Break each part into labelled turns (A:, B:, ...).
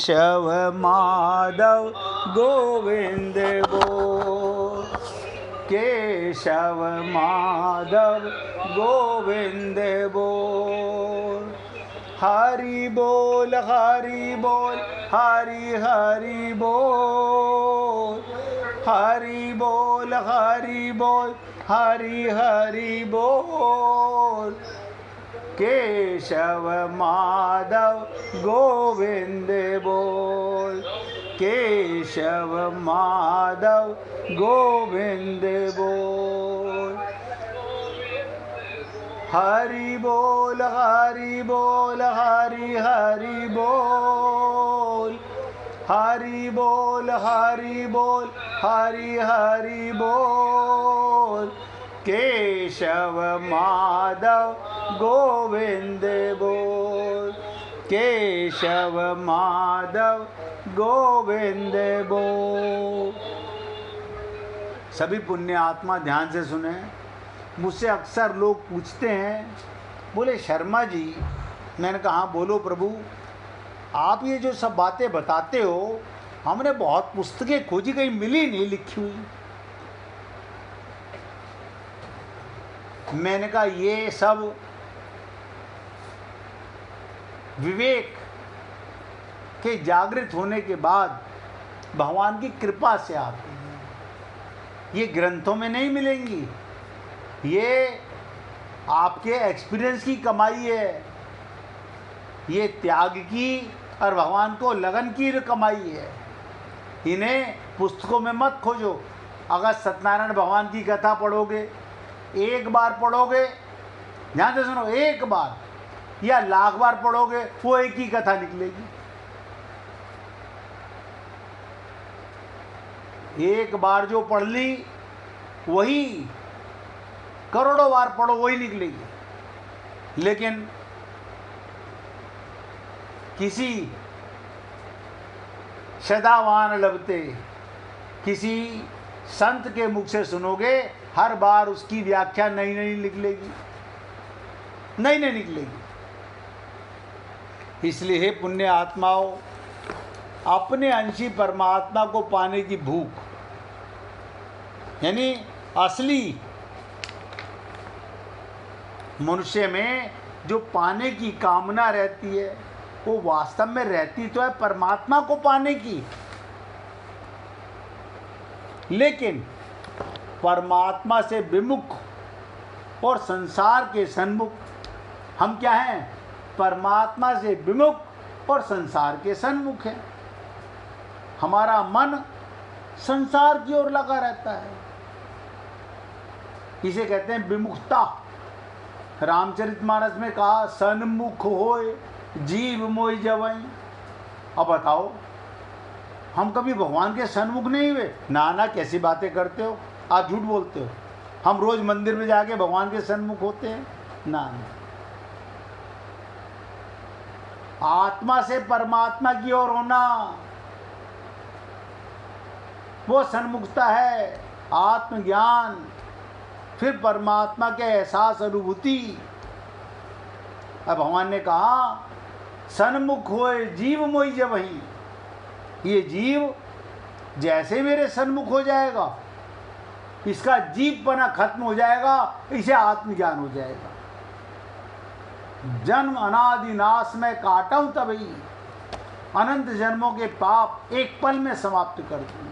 A: केशव माधव गोविंद बोल, केशव माधव गोविंद बोल। हरि बोल हरि बोल हरि हरि बोल, हरि बोल हरि बोल हरि हरि बोल। केशव माधव गोविंद बोल, केशव माधव गोविंद बोल। हरि बोल हरि बोल हरि हरि बोल, हरि बोल हरि बोल हरि हरि बोल। केशव माधव गोविंद बोल, केशव माधव गोविंद बोल। सभी पुण्य आत्मा ध्यान से सुने। मुझसे अक्सर लोग पूछते हैं, बोले शर्मा जी, मैंने कहा हाँ बोलो प्रभु, आप ये जो सब बातें बताते हो, हमने बहुत पुस्तकें खोजी, कहीं मिली नहीं लिखी हुई। मैंने कहा ये सब विवेक के जागृत होने के बाद भगवान की कृपा से आती है, ये ग्रंथों में नहीं मिलेंगी, ये आपके एक्सपीरियंस की कमाई है, ये त्याग की और भगवान को लगन की कमाई है। इन्हें पुस्तकों में मत खोजो। अगर सत्यनारायण भगवान की कथा पढ़ोगे, एक बार पढ़ोगे, ध्यान से सुनो, एक बार या लाख बार पढ़ोगे, वो एक ही कथा निकलेगी। एक बार जो पढ़ ली वही करोड़ों बार पढ़ो वही निकलेगी। लेकिन किसी सदावान लभते, किसी संत के मुख से सुनोगे, हर बार उसकी व्याख्या नई नई निकलेगी, नई नई निकलेगी। इसलिए हे पुण्य आत्माओं, अपने अंशी परमात्मा को पाने की भूख, यानी असली मनुष्य में जो पाने की कामना रहती है, वो वास्तव में रहती तो है परमात्मा को पाने की, लेकिन परमात्मा से विमुख और संसार के सन्मुख हम क्या हैं? परमात्मा से विमुख और संसार के सन्मुख हैं। हमारा मन संसार की ओर लगा रहता है, इसे कहते हैं विमुखता। रामचरितमानस में कहा, सन्मुख होए जीव मोहि जवई। अब बताओ, हम कभी भगवान के सन्मुख नहीं हुए? ना ना, कैसी बातें करते हो आप, झूठ बोलते हो। हम रोज मंदिर में जाके भगवान के सन्मुख होते हैं? ना ना। आत्मा से परमात्मा की ओर होना, वो सन्मुखता है। आत्मज्ञान, फिर परमात्मा के एहसास, अनुभूति। अब भगवान ने कहा, सन्मुख होए जीव मोहि जवहीं। ये जीव जैसे मेरे सन्मुख हो जाएगा, इसका जीवपना खत्म हो जाएगा, इसे आत्मज्ञान हो जाएगा। जन्म अनादि नाश में काटूं तभी, अनंत जन्मों के पाप एक पल में समाप्त कर दूं।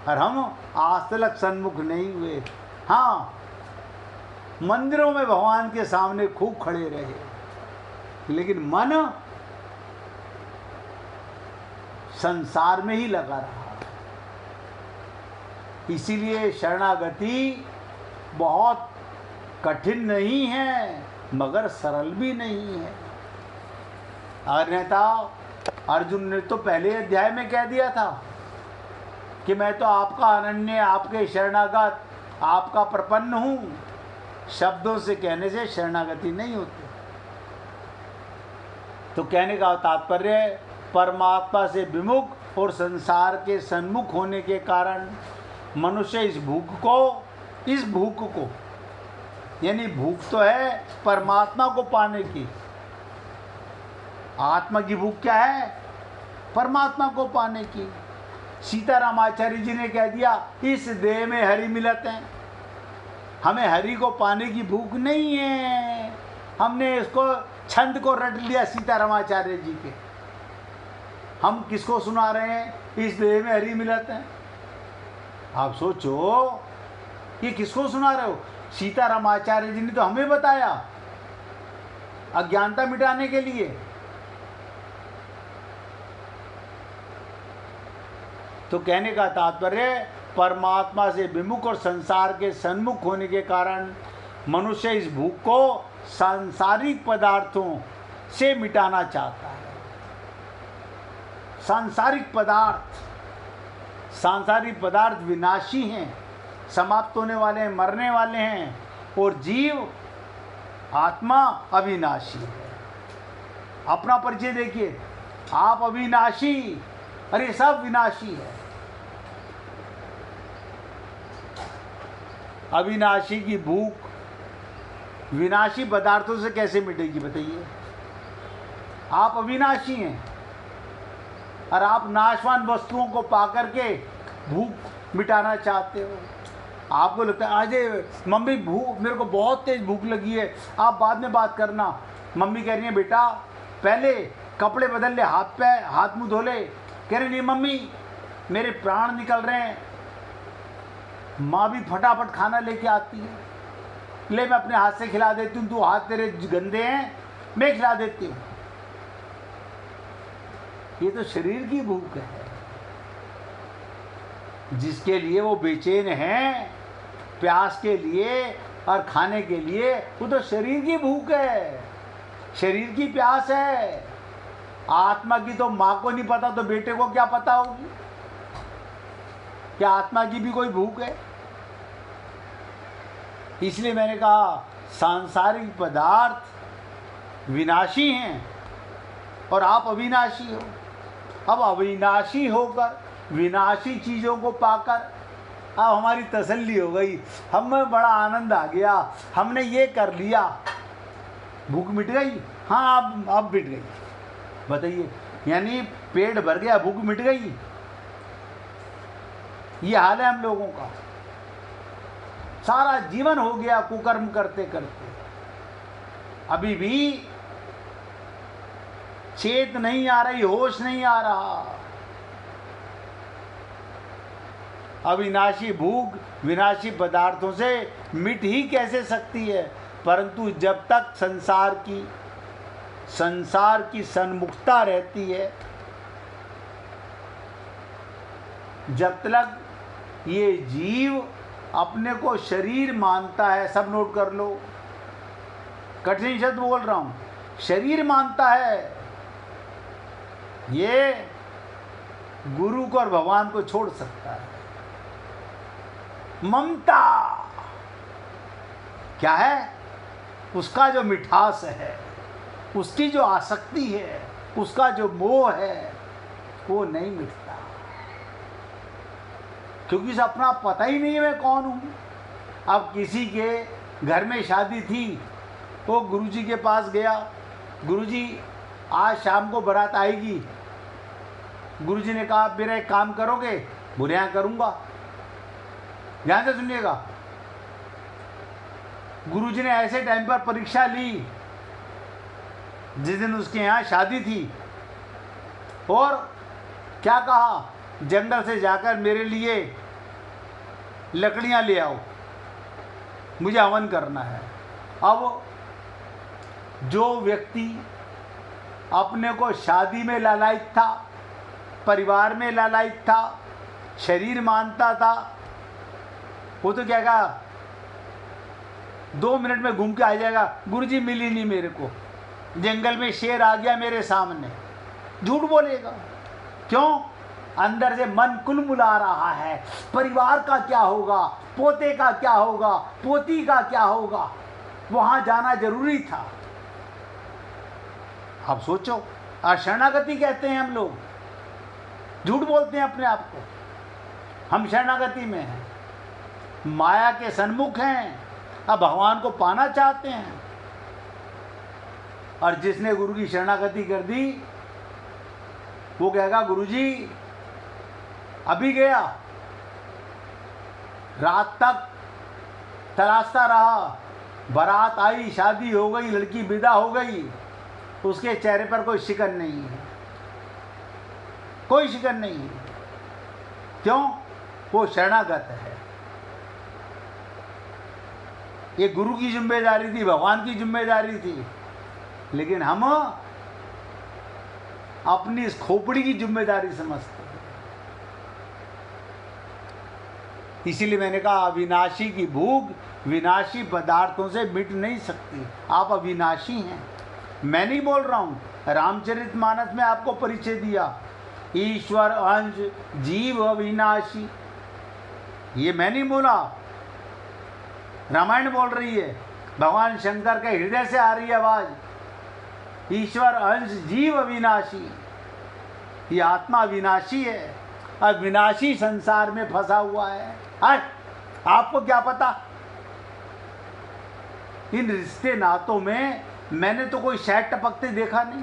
A: और हम आज तक सन्मुख नहीं हुए। हाँ, मंदिरों में भगवान के सामने खूब खड़े रहे, लेकिन मन संसार में ही लगा रहा। इसीलिए शरणागति बहुत कठिन नहीं है, मगर सरल भी नहीं है। अन्यथा अर्जुन ने तो पहले अध्याय में कह दिया था कि मैं तो आपका अनन्य, आपके शरणागत, आपका प्रपन्न हूँ। शब्दों से कहने से शरणागति नहीं होती। तो कहने का तात्पर्य है, परमात्मा से विमुख और संसार के सन्मुख होने के कारण मनुष्य इस भूख को यानी भूख तो है परमात्मा को पाने की। आत्मा की भूख क्या है? परमात्मा को पाने की। सीतारामाचार्य जी ने कह दिया इस देह में हरि मिलत हैं, हमें हरि को पाने की भूख नहीं है। हमने इसको छंद को रट लिया सीतारामाचार्य जी के। हम किसको सुना रहे हैं? इस देह में हरि मिलत हैं। आप सोचो ये किसको सुना रहे हो? सीतारामाचार्य जी ने तो हमें बताया अज्ञानता मिटाने के लिए। तो कहने का तात्पर्य परमात्मा से विमुख और संसार के सन्मुख होने के कारण मनुष्य इस भूख को सांसारिक पदार्थों से मिटाना चाहता है। सांसारिक पदार्थ विनाशी हैं, समाप्त होने वाले हैं, मरने वाले हैं, और जीव आत्मा अविनाशी है। अपना परिचय देखिए, आप अविनाशी, अरे सब विनाशी है। अविनाशी की भूख विनाशी पदार्थों से कैसे मिटेगी बताइए? आप अविनाशी हैं और आप नाशवान वस्तुओं को पाकर के भूख मिटाना चाहते हो। आपको लगता है आज मम्मी भूख, मेरे को बहुत तेज भूख लगी है, आप बाद में बात करना। मम्मी कह रही है बेटा पहले कपड़े बदल ले, हाथ मुंह धो ले। कह रही नहीं मम्मी मेरे प्राण निकल रहे हैं। माँ भी फटाफट खाना लेके आती है, ले मैं अपने हाथ से खिला देती हूँ, तू हाथ तेरे गंदे हैं मैं खिला देती हूँ। ये तो शरीर की भूख है, जिसके लिए वो बेचैन हैं, प्यास के लिए और खाने के लिए, वो तो शरीर की भूख है, शरीर की प्यास है। आत्मा की तो माँ को नहीं पता तो बेटे को क्या पता होगी? क्या आत्मा की भी कोई भूख है? इसलिए मैंने कहा सांसारिक पदार्थ विनाशी हैं और आप अविनाशी हो। अब अविनाशी होकर विनाशी चीज़ों को पाकर अब हमारी तसल्ली हो गई, हमें बड़ा आनंद आ गया, हमने ये कर लिया, भूख मिट गई। हाँ अब मिट गई। बताइए, यानी पेट भर गया, भूख मिट गई। ये हाल है हम लोगों का। सारा जीवन हो गया कुकर्म करते करते, अभी भी चेत नहीं आ रही, होश नहीं आ रहा। अविनाशी भूख विनाशी पदार्थों से मिट ही कैसे सकती है? परंतु जब तक संसार की सन्मुखता रहती है, जब तक ये जीव अपने को शरीर मानता है, सब नोट कर लो, कठिन शब्द बोल रहा हूं, शरीर मानता है, ये गुरु को और भगवान को छोड़ सकता है। ममता क्या है? उसका जो मिठास है, उसकी जो आसक्ति है, उसका जो मोह है, वो नहीं मिटता, क्योंकि इसे अपना पता ही नहीं है मैं कौन हूँ। अब किसी के घर में शादी थी, वो गुरुजी के पास गया, गुरुजी आज शाम को बारात आएगी। गुरुजी ने कहा मेरा एक काम करोगे? बोले हाँ करूँगा। ध्यान से सुनिएगा, गुरुजी ने ऐसे टाइम पर परीक्षा ली जिस दिन उसके यहाँ शादी थी, और क्या कहा, जंगल से जाकर मेरे लिए लकड़ियाँ ले आओ, मुझे हवन करना है। अब जो व्यक्ति अपने को शादी में लालायित था, परिवार में लालायित था, शरीर मानता था, वो तो क्या कहा 2 मिनट में घूम के आ जाएगा, गुरुजी मिली नहीं मेरे को, जंगल में शेर आ गया मेरे सामने। झूठ बोलेगा। क्यों? अंदर से मन कुलमुला रहा है, परिवार का क्या होगा, पोते का क्या होगा, पोती का क्या होगा, वहां जाना जरूरी था। अब सोचो, शरणागति कहते हैं हम लोग, झूठ बोलते हैं अपने आप को, हम शरणागति में हैं, माया के सन्मुख हैं, अब भगवान को पाना चाहते हैं। और जिसने गुरु की शरणागति कर दी वो कहेगा गुरुजी अभी गया, रात तक तलाशता रहा, बारात आई, शादी हो गई, लड़की विदा हो गई, उसके चेहरे पर कोई शिकन नहीं है, कोई शिकन नहीं है। क्यों? वो शरणागत है। ये गुरु की जिम्मेदारी थी, भगवान की जिम्मेदारी थी, लेकिन हम अपनी इस खोपड़ी की जिम्मेदारी समझते हैं। इसीलिए मैंने कहा अविनाशी की भूख विनाशी पदार्थों से मिट नहीं सकती। आप अविनाशी हैं, मैं नहीं बोल रहा हूँ। रामचरितमानस में आपको परिचय दिया, ईश्वर अंश जीव अविनाशी, ये मैं नहीं बोला, रामायण बोल रही है। भगवान शंकर के हृदय से आ रही है आवाज, ईश्वर अंश जीव अविनाशी। ये आत्मा अविनाशी है, अविनाशी संसार में फंसा हुआ है। आपको क्या पता? इन रिश्ते नातों में मैंने तो कोई शहद टपकते देखा नहीं,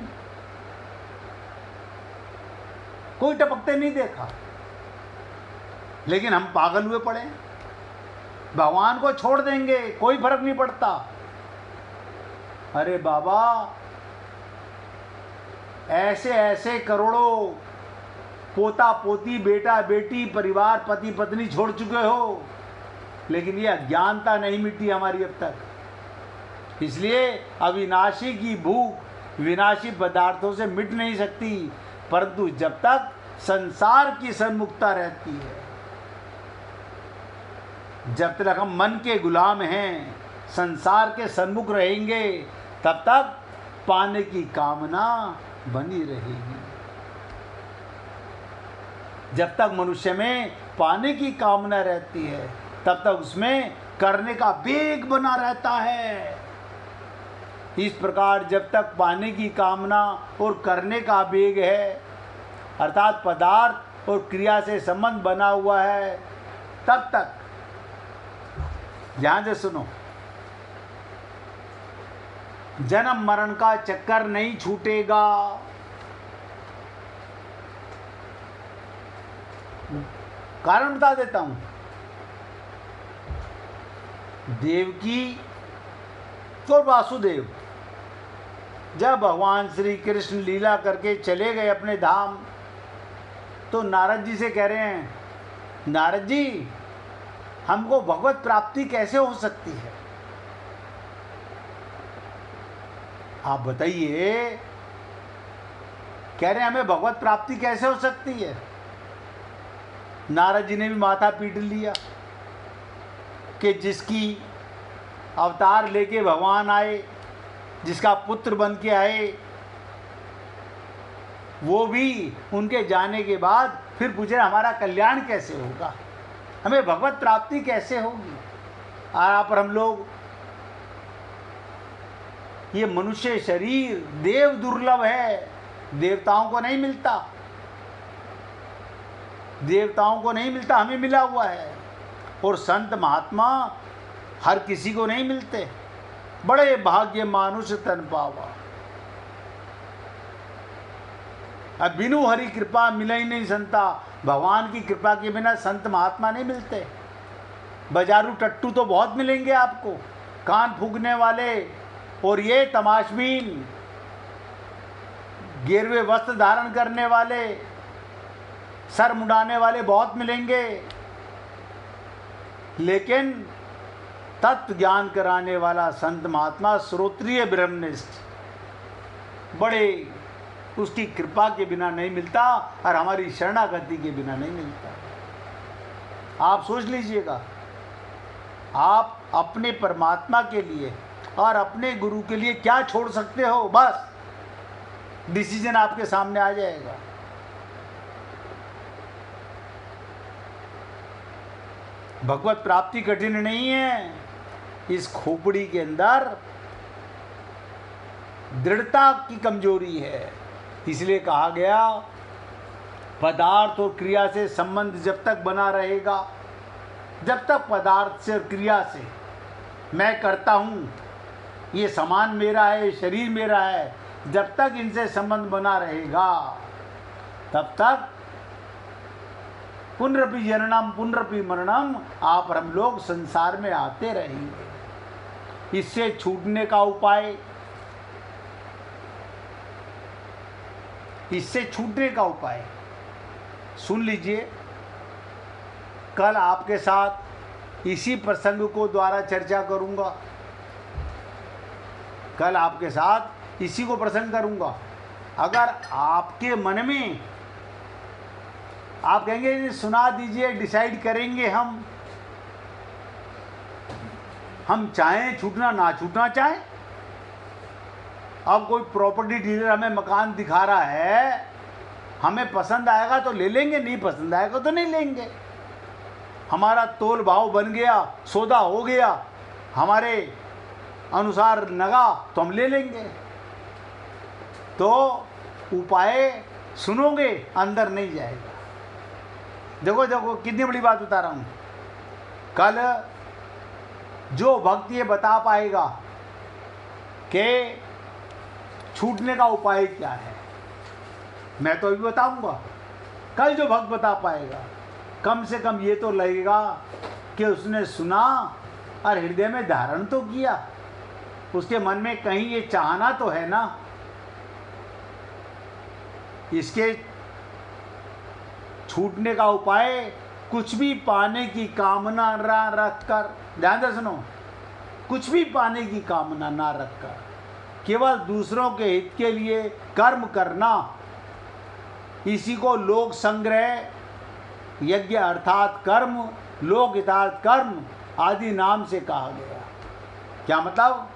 A: कोई टपकते नहीं देखा, लेकिन हम पागल हुए पड़े। भगवान को छोड़ देंगे, कोई फर्क नहीं पड़ता। अरे बाबा, ऐसे ऐसे करोड़ों पोता पोती, बेटा बेटी, परिवार, पति पत्नी छोड़ चुके हो, लेकिन ये अज्ञानता नहीं मिटी हमारी अब तक। इसलिए अविनाशी की भूख विनाशी पदार्थों से मिट नहीं सकती, परंतु जब तक संसार की सन्मुखता रहती है, जब तक हम मन के गुलाम हैं, संसार के सन्मुख रहेंगे, तब तक पाने की कामना बनी रहेगी। जब तक मनुष्य में पाने की कामना रहती है, तब तक उसमें करने का वेग बना रहता है। इस प्रकार जब तक पाने की कामना और करने का वेग है, अर्थात पदार्थ और क्रिया से संबंध बना हुआ है, तब तक, ध्यान से सुनो, जन्म मरण का चक्कर नहीं छूटेगा। कारण बता देता हूं। देवकी और वासुदेव जब भगवान श्री कृष्ण लीला करके चले गए अपने धाम, तो नारद जी से कह रहे हैं, नारद जी हमको भगवत प्राप्ति कैसे हो सकती है? आप बताइए। कह रहे हैं हमें भगवत प्राप्ति कैसे हो सकती है? नारद जी ने भी माथा पीट लिया कि जिसकी अवतार लेके भगवान आए, जिसका पुत्र बन के आए, वो भी उनके जाने के बाद फिर पूछे हमारा कल्याण कैसे होगा, हमें भगवत प्राप्ति कैसे होगी? और आप और हम लोग, ये मनुष्य शरीर देव दुर्लभ है, देवताओं को नहीं मिलता, देवताओं को नहीं मिलता, हमें मिला हुआ है। और संत महात्मा हर किसी को नहीं मिलते, बड़े भाग्य मानुष तन पावा। अब बिनु हरि कृपा मिले ही नहीं संता, भगवान की कृपा के बिना संत महात्मा नहीं मिलते। बाजारू टट्टू तो बहुत मिलेंगे आपको, कान फूकने वाले और ये तमाशबीन, गेरवे वस्त्र धारण करने वाले, सर मुंडाने वाले बहुत मिलेंगे, लेकिन तत्व ज्ञान कराने वाला संत महात्मा श्रोत्रिय ब्रह्मनिष्ठ बड़े उसकी कृपा के बिना नहीं मिलता, और हमारी शरणागति के बिना नहीं मिलता। आप सोच लीजिएगा, आप अपने परमात्मा के लिए और अपने गुरु के लिए क्या छोड़ सकते हो, बस डिसीजन आपके सामने आ जाएगा। भगवत प्राप्ति कठिन नहीं है, इस खोपड़ी के अंदर दृढ़ता की कमजोरी है। इसलिए कहा गया पदार्थ और क्रिया से संबंध जब तक बना रहेगा, जब तक पदार्थ से और क्रिया से मैं करता हूँ, ये सामान मेरा है, शरीर मेरा है, जब तक इनसे संबंध बना रहेगा, तब तक पुनरपि जननम पुनरपि मरणम आप हम लोग संसार में आते रहेंगे। इससे छूटने का उपाय, इससे छूटने का उपाय सुन लीजिए। कल आपके साथ इसी प्रसंग को द्वारा चर्चा करूंगा। कल आपके साथ इसी को प्रसंग करूंगा। अगर आपके मन में आप कहेंगे सुना दीजिए, डिसाइड करेंगे हम चाहें छूटना ना छूटना चाहें। अब कोई प्रॉपर्टी डीलर हमें मकान दिखा रहा है, हमें पसंद आएगा तो ले लेंगे, नहीं पसंद आएगा तो नहीं लेंगे। हमारा तोल भाव बन गया, सौदा हो गया, हमारे अनुसार लगा तो हम ले लेंगे। तो उपाय सुनोगे, अंदर नहीं जाएगा। देखो देखो कितनी बड़ी बात बता रहा हूँ। कल जो भक्त ये बता पाएगा कि छूटने का उपाय क्या है, मैं तो अभी बताऊंगा। कल जो भक्त बता पाएगा, कम से कम ये तो लगेगा कि उसने सुना और हृदय में धारण तो किया, उसके मन में कहीं ये चाहना तो है ना। इसके छूटने का उपाय कुछ भी पाने की कामना ना रखकर, ध्यान से सुनो, कुछ भी पाने की कामना ना रखकर केवल दूसरों के हित के लिए कर्म करना, इसी को लोक संग्रह यज्ञ अर्थात कर्म, लोक हितार्थ कर्म आदि नाम से कहा गया। क्या मतलब?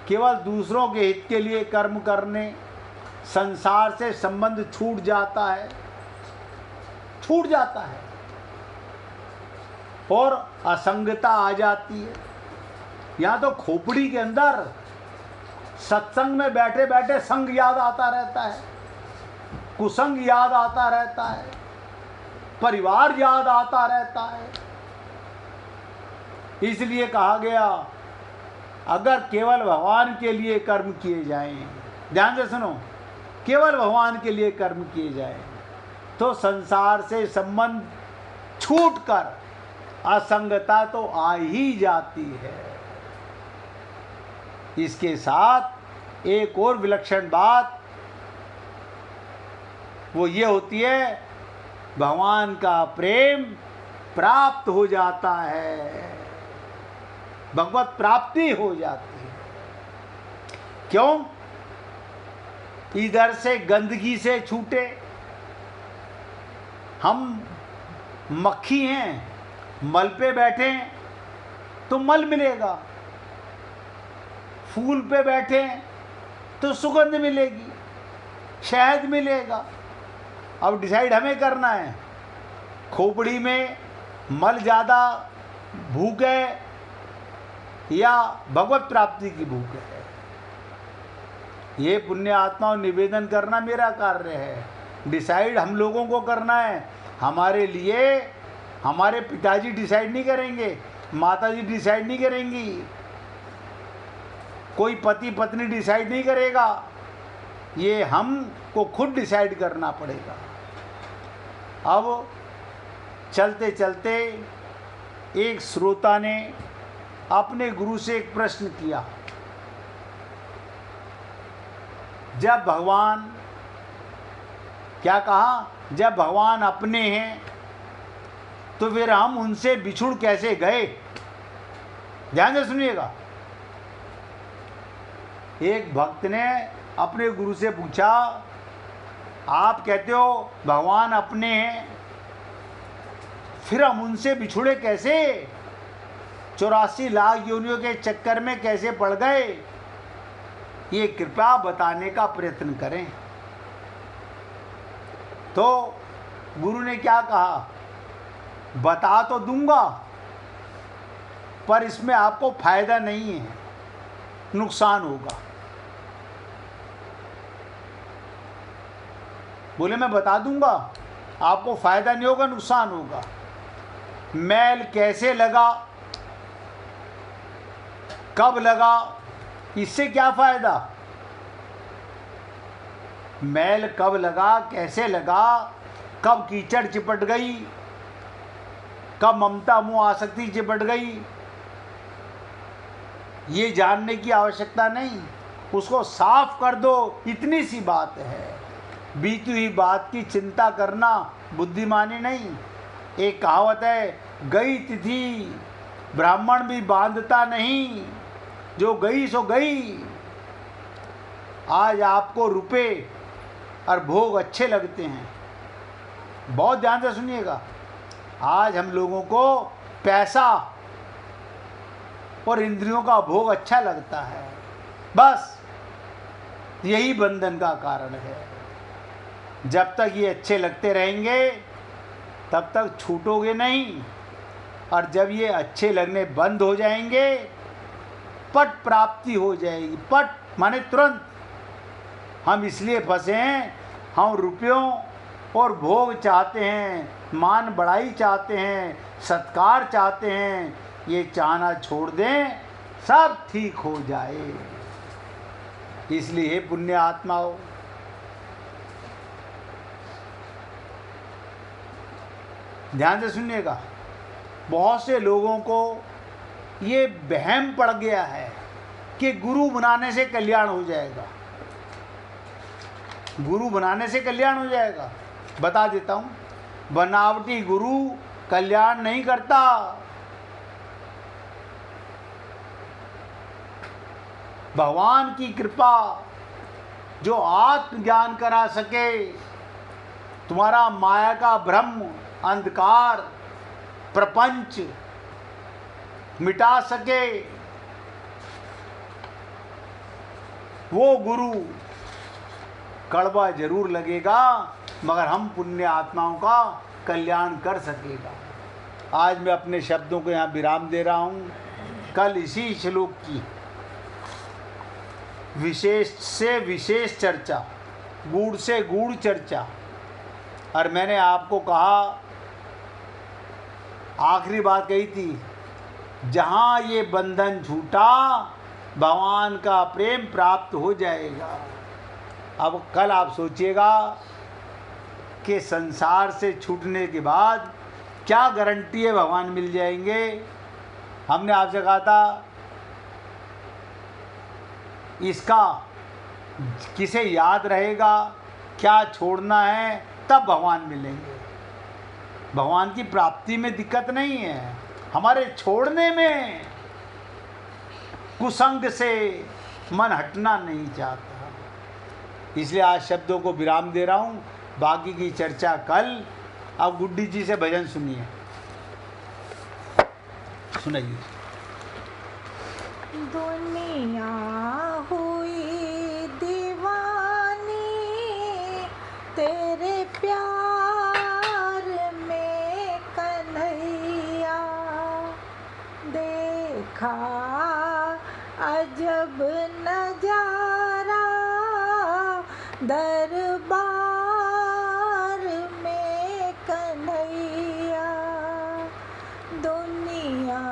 A: केवल दूसरों के हित के लिए कर्म करने, संसार से संबंध छूट जाता है, छूट जाता है और असंगता आ जाती है। यहाँ तो खोपड़ी के अंदर सत्संग में बैठे बैठे संग याद आता रहता है, कुसंग याद आता रहता है, परिवार याद आता रहता है। इसलिए कहा गया अगर केवल भगवान के लिए कर्म किए जाएं, ध्यान से सुनो, केवल भगवान के लिए कर्म किए जाएं तो संसार से संबंध छूटकर असंगता तो आ ही जाती है। इसके साथ एक और विलक्षण बात वो ये होती है, भगवान का प्रेम प्राप्त हो जाता है, भगवत प्राप्ति हो जाती है। क्यों? इधर से गंदगी से छूटे, हम मक्खी हैं, मल पे बैठे तो मल मिलेगा, फूल पे बैठे तो सुगंध मिलेगी, शहद मिलेगा। अब डिसाइड हमें करना है, खोपड़ी में मल ज़्यादा भूख है या भगवत प्राप्ति की भूख है। ये पुण्य आत्माओं निवेदन करना मेरा कार्य है, डिसाइड हम लोगों को करना है। हमारे लिए हमारे पिताजी डिसाइड नहीं करेंगे, माताजी डिसाइड नहीं करेंगी, कोई पति पत्नी डिसाइड नहीं करेगा, ये हमको खुद डिसाइड करना पड़ेगा। अब चलते चलते एक श्रोता ने अपने गुरु से एक प्रश्न किया, जब भगवान, क्या कहा, जब भगवान अपने हैं तो फिर हम उनसे बिछुड़ कैसे गए? ध्यान से सुनिएगा। एक भक्त ने अपने गुरु से पूछा, आप कहते हो भगवान अपने हैं, फिर हम उनसे बिछुड़े कैसे? 84 लाख योनियों के चक्कर में कैसे पड़ गए? ये कृपया बताने का प्रयत्न करें। तो गुरु ने क्या कहा, बता तो दूंगा पर इसमें आपको फायदा नहीं है, नुकसान होगा। बोले मैं बता दूंगा, आपको फायदा नहीं होगा, नुकसान होगा। मैल कैसे लगा, कब लगा, इससे क्या फायदा? मैल कब लगा, कैसे लगा, कब कीचड़ चिपट गई, कब ममता मोह आसक्ति चिपट गई, ये जानने की आवश्यकता नहीं। उसको साफ कर दो, इतनी सी बात है। बीती हुई बात की चिंता करना बुद्धिमानी नहीं। एक कहावत है, गई तिथि ब्राह्मण भी बांधता नहीं, जो गई सो गई। आज आपको रुपए और भोग अच्छे लगते हैं, बहुत ध्यान से सुनिएगा। आज हम लोगों को पैसा और इंद्रियों का भोग अच्छा लगता है, बस यही बंधन का कारण है। जब तक ये अच्छे लगते रहेंगे तब तक छूटोगे नहीं, और जब ये अच्छे लगने बंद हो जाएंगे पट प्राप्ति हो जाएगी। पट माने तुरंत। हम इसलिए फंसे हैं, हम रुपयों और भोग चाहते हैं, मान बढ़ाई चाहते हैं, सत्कार चाहते हैं। ये चाहना छोड़ दें, सब ठीक हो जाए। इसलिए पुण्य आत्माओं, ध्यान से सुनिएगा। बहुत से लोगों को ये वहम पड़ गया है कि गुरु बनाने से कल्याण हो जाएगा, गुरु बनाने से कल्याण हो जाएगा। बता देता हूँ, बनावटी गुरु कल्याण नहीं करता। भगवान की कृपा जो आत्मज्ञान करा सके, तुम्हारा माया का भ्रम, अंधकार, प्रपंच मिटा सके, वो गुरु कड़वा जरूर लगेगा, मगर हम पुण्य आत्माओं का कल्याण कर सकेगा। आज मैं अपने शब्दों को यहाँ विराम दे रहा हूँ। कल इसी श्लोक की विशेष से विशेष चर्चा, गूढ़ से गूढ़ चर्चा। और मैंने आपको कहा, आखिरी बात कही थी, जहाँ ये बंधन छूटा भगवान का प्रेम प्राप्त हो जाएगा। अब कल आप सोचिएगा कि संसार से छूटने के बाद क्या गारंटी है भगवान मिल जाएंगे। हमने आपसे कहा था, इसका किसे याद रहेगा, क्या छोड़ना है, तब भगवान मिलेंगे। भगवान की प्राप्ति में दिक्कत नहीं है, हमारे छोड़ने में। कुसंग से मन हटना नहीं चाहता। इसलिए आज शब्दों को विराम दे रहा हूँ, बाकी की चर्चा कल। अब गुड्डी जी से भजन सुनिए, सुनाइए।
B: दुनिया हुई दीवानी तेरे प्यार में कन्हैया, देखा अजब नजारा दरबार में कन्हैया। दुनिया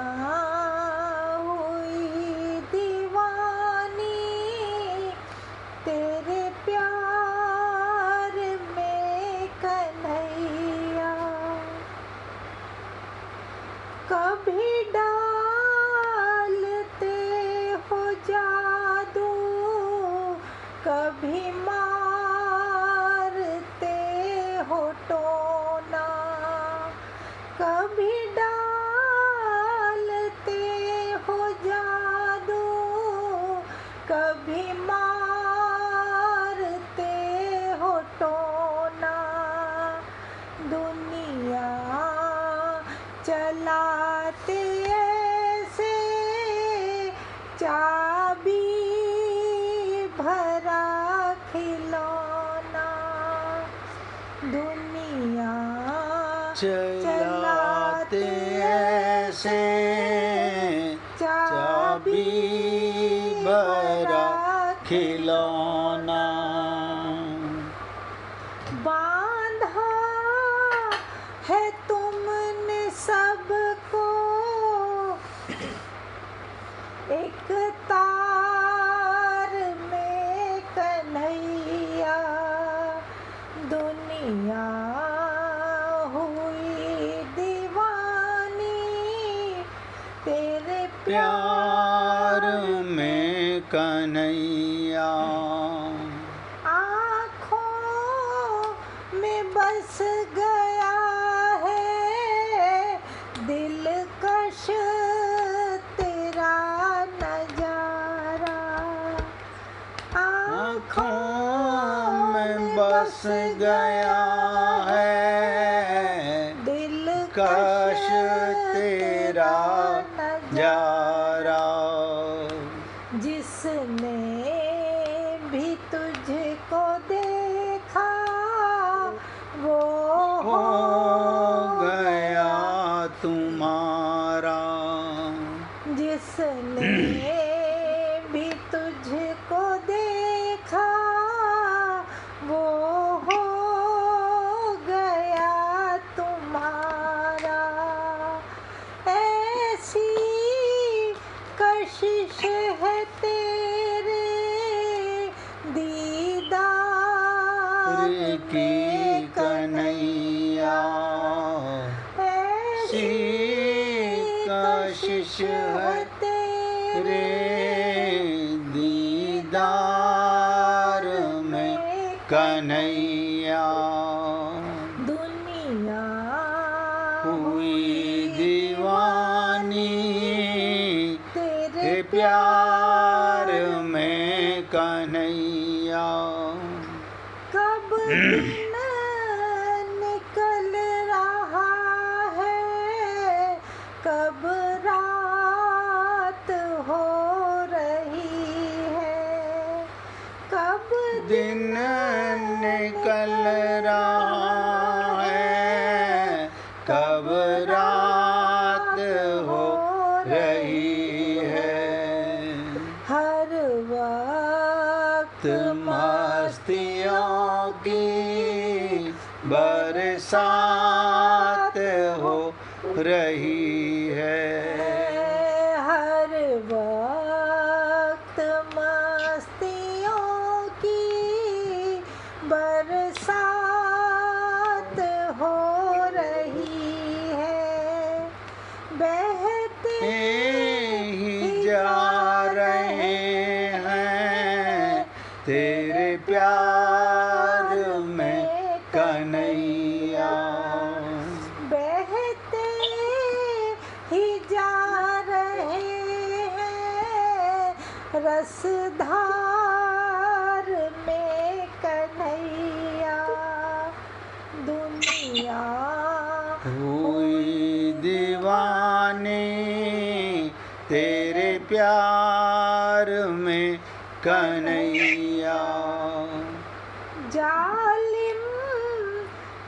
B: हुई दीवानी तेरे प्यार में कन्हैया, कभी डालते हो जादू, कभी मारते हो टोना, कभी डालते हो जादू, कभी मारते हो टोना। दुनिया चलाते ऐसे चाबी भरा खिलौना। दुनिया
A: चलाते ऐसे चाबी भरा खिलौना,
B: बांधा है तुमने सबको एक तार में कन्हैया,
A: प्यार में कन्हैया।
B: आँखों में बस गया है दिलकश तेरा नजारा।
A: आँखों में बस गया है दिलकश तेरा नजारा।
B: जिसने भी तुझको देखा वो
A: हो गया तुम्हारा।
B: जिसने भी तुझको देखा वो हो गया तुम्हारा। ऐसी कशिश है तेरे दीदार
A: की कन्हैया।
B: ऐसी
A: कशिश है तेरे दीदार में कन्हैया।
B: दुनिया
A: हुई दीवानी
B: तेरे
A: प्यार में कन्हैया।
B: कब दिन निकल रहा है कब रात हो रही है। कब
A: दिन निकल रहा है कब रात हो रही है।
B: हर वक्त
A: मस्तियों की बरसात हो रही है।
B: हर वक्त मस्तियों की बरसात हो रही है। बहते
A: ही जा रहे हैं तेरे प्यार में कन्हैया।
B: बहते ही जा रहे हैं रसधार में कन्हैया। दुनिया
A: हुई दीवानी तेरे प्यार में कन्हैया।
B: जालिम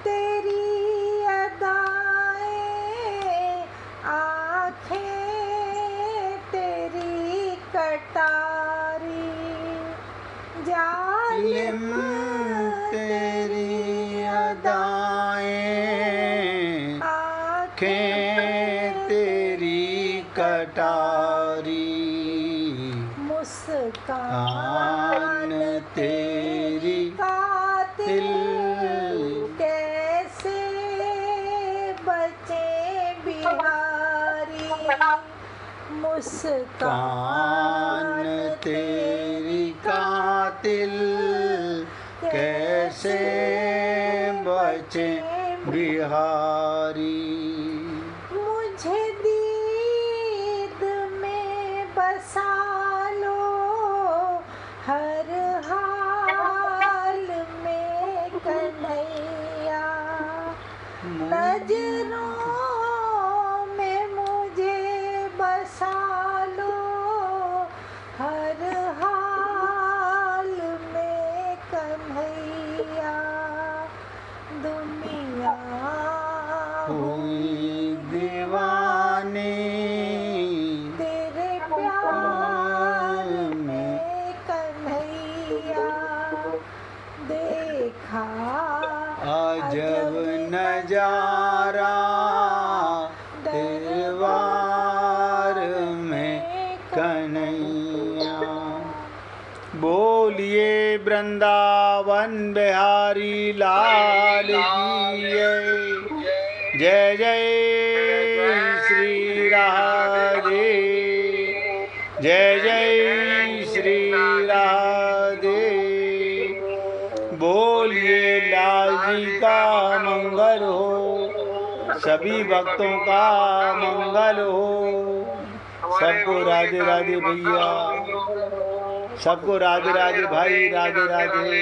B: तेरी अदाएं आँखें तेरी कटारी। जालिम
A: तेरी अदाएं आँखें तेरी कटारी।
B: मुस्कान
A: कान तेरी
B: कातिल कैसे बचे बिहारी। मुस्कान
A: कान तेरी कातिल कैसे बचे बिहारी।
B: मुझे दीद में बसा लो हर हाल में कन्हैया। नजरों में मुझे बसा लो हर हाल में कन्हैया। दुनिया
A: हुई दीवानी
B: तेरे प्यार में कन्हैया। देखा
A: अजब नजारा दरबार में कन्हैया। बोलिए वृंदावन बिहारी लाल की जय। जय जय श्री राधे। बोलिए लाल जी का मंगल हो, सभी भक्तों का मंगल हो। सबको राधे राधे भैया, सबको राधे राधे भाई, राधे राधे,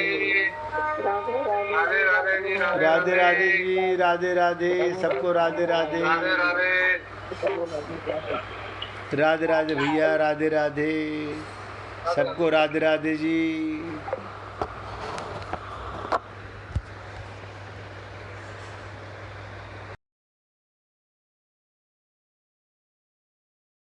A: राधे राधे जी, राधे राधे, सबको राधे राधे, राधे राधे भैया, राधे राधे, सबको राधे राधे जी।